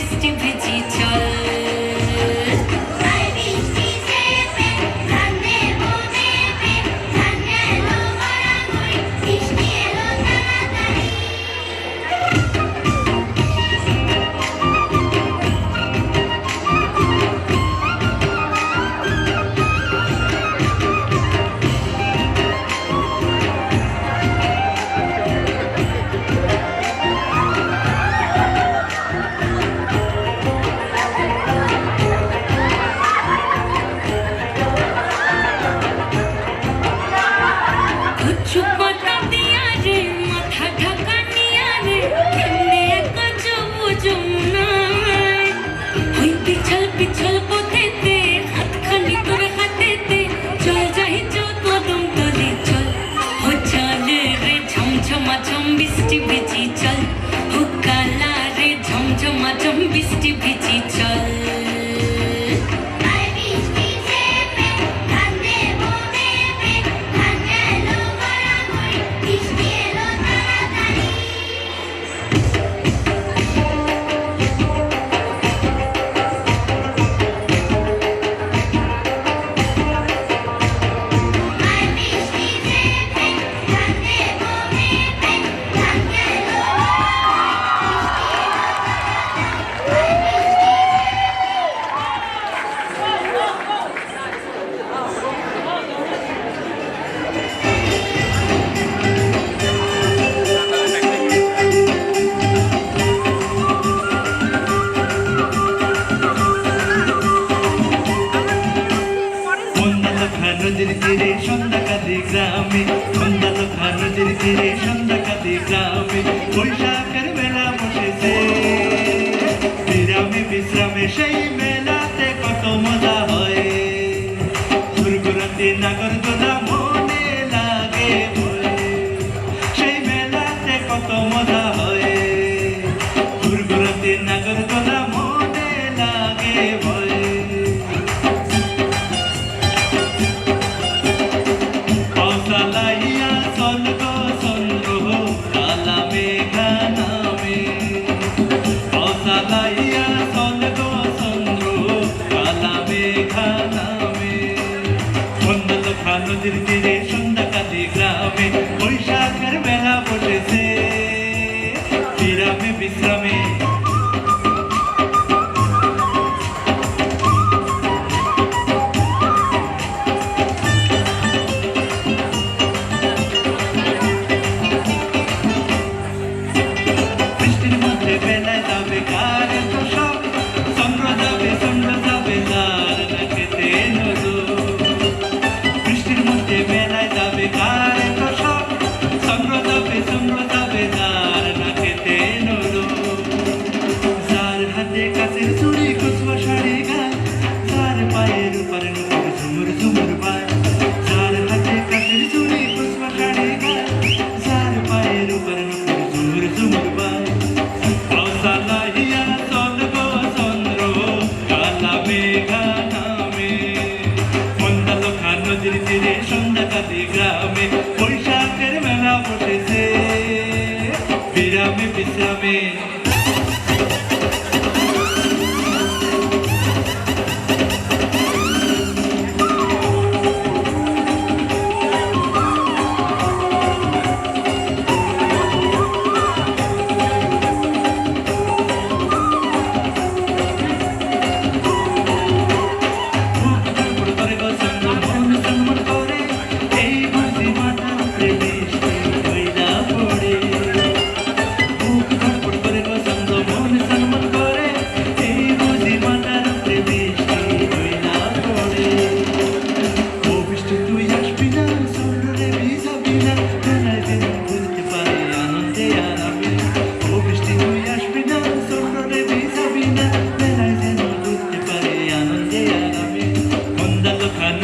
বৃষ্টি ভিজি চল বৃষ্টি ভিজি চল হুকালা রে ঝমঝমাঝম বৃষ্টি ভিজি চল নদীর তীরে সন্ধ্যাকালে গ্রামে সন্ধ্যা নদীর তীরে সন্ধ্যাকালে গ্রামে বৈশাখের মেলা বসেছে বিরামে বিশ্রামে সেই মেলাতে কত মজা হয় ঘুরঘুরাতে নাগরদোলা মনে লাগে সেই মেলাতে কত মজা হয় ঘুরঘুরাতে নাগরদোলা মনে লাগে নদীর তীরে সন্ধ্যাকালে গ্রামে বৈশাখের মেলা বসেছে বিরামে বিশ্রামে বৃষ্টির মধ্যে বেলায় যাবে কার তো সব চন্দ্র যাবে তার না খেতে মেলায় যাবে কার তো সব চন্দ্র যাবে তার না খেতে নলো যার হাতে কাছের চুড়ি কুচুয়া শাড়ি গায় যার পায়ের উপরে নতুন ঝুমুর ঝুমুর পায় যার হাতে কাছের চুড়ি কুচুয়া শাড়ি গায় যার পায়ের উপরে নতুন ঝুমুর ঝুমুর পায় পাউসালাইয়া চল গো চন্দ্র কালা মেঘা নামে মন্দালখা নদীর তীরে সন্ধ্যাকালে গ্রামে বৈশাখের মেলা বসেছে বিরামে বিশ্রামে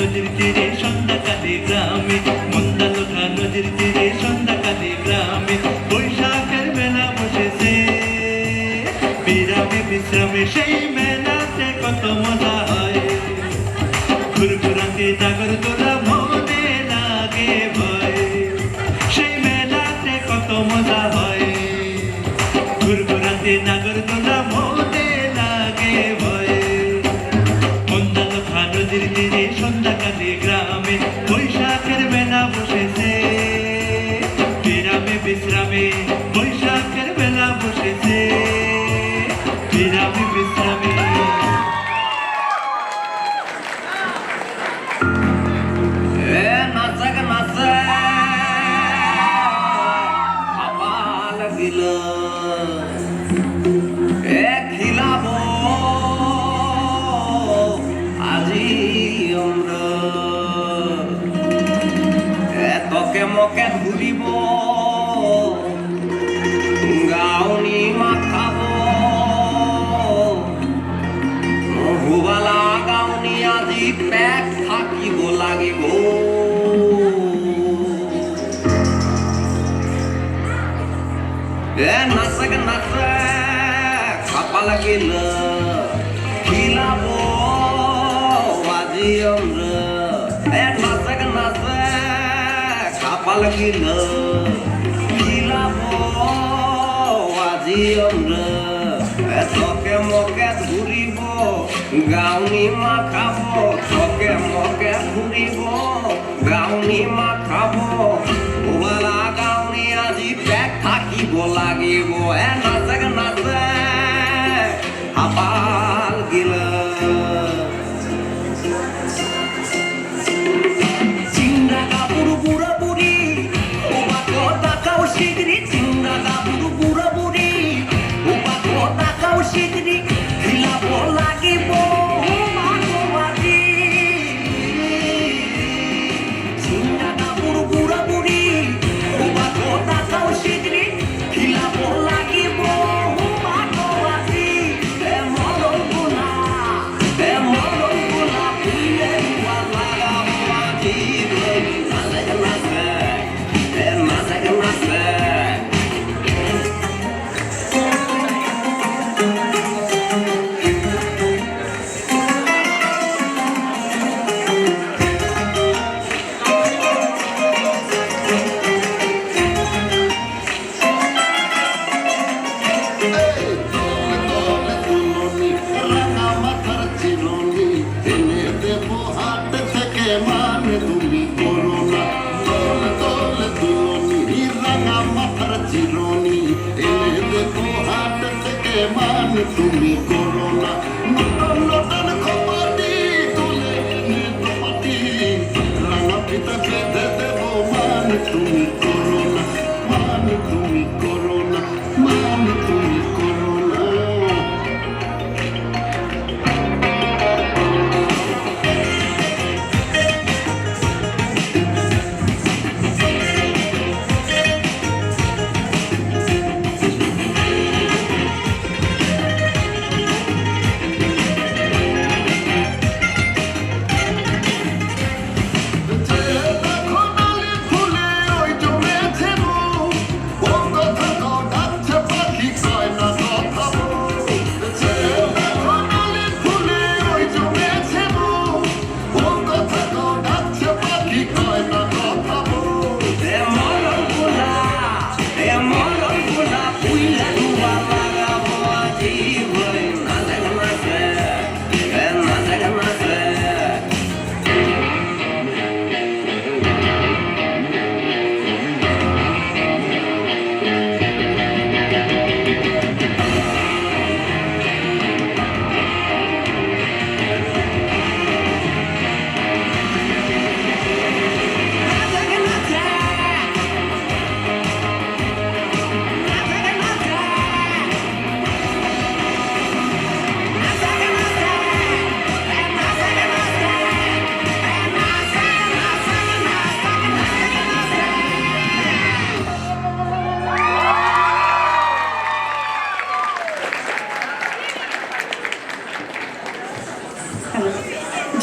নদীর তীরে সন্ধ্যাকালে গ্রামে মন্দালখা নদীর তীরে সন্ধ্যাকালে গ্রামে বৈশাখের মেলা বসেছে বিরামে বিশ্রামে সেই মেলাতে কত মজা হয় ঘুরঘুরাতে নাগরদোলা মনে লাগে ভয় সেই মেলাতে কত মজা হয় ঘুরঘুরাতে নাগরদোলা মনে লাগিল খিলাব আজি আমরা তকে মকে ঘুরিব গাউনি মাখাব হুবালা গাউনি আজি পেট থাকিব লাগিব নাচক নাচে খাপা লাগিল খিলাব আজি আমরা নাচক নাচে খাপা লাগিল খিলাব আজি আমরা তকে মকে ঘুরিব গাউনি মাখাব তকে মকে ঘুরিব গাউনি মাখাব ওলা গাউনি আজি পেট থাকিব লাগিব নাচক নাচে হাপাল গিল চিংড়া কাপড় বুড়া বুড়ি ওবাকো টাকাও শিগরি চিংড়া কাপড় বুড়া বুড়ি ওবাকো টাকাও শিগরি খিলাব লাগিব মাগোবাজি চিংড়া কাপড় বুড়া বুড়ি ওবাকো টাকাও শিগরি খিলাব লাগিব মাগোবাজি মরণ গুলা পুইলে লাগাবো আজি নাচক নাচে নাচক নাচে তুমি করো না নটন নটন খপাটি তুলে পাটি রাঙা পিতা বেঁধে দেব মান তুমি করো না মান তুমি করো না মান তুমি করো না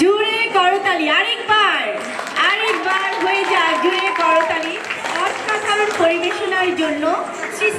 জুড়ে করতালি আরেকবার হয়ে যাক জুড়ে করতালি অসাধারণ পরিবেশনার জন্য সৃষ্টি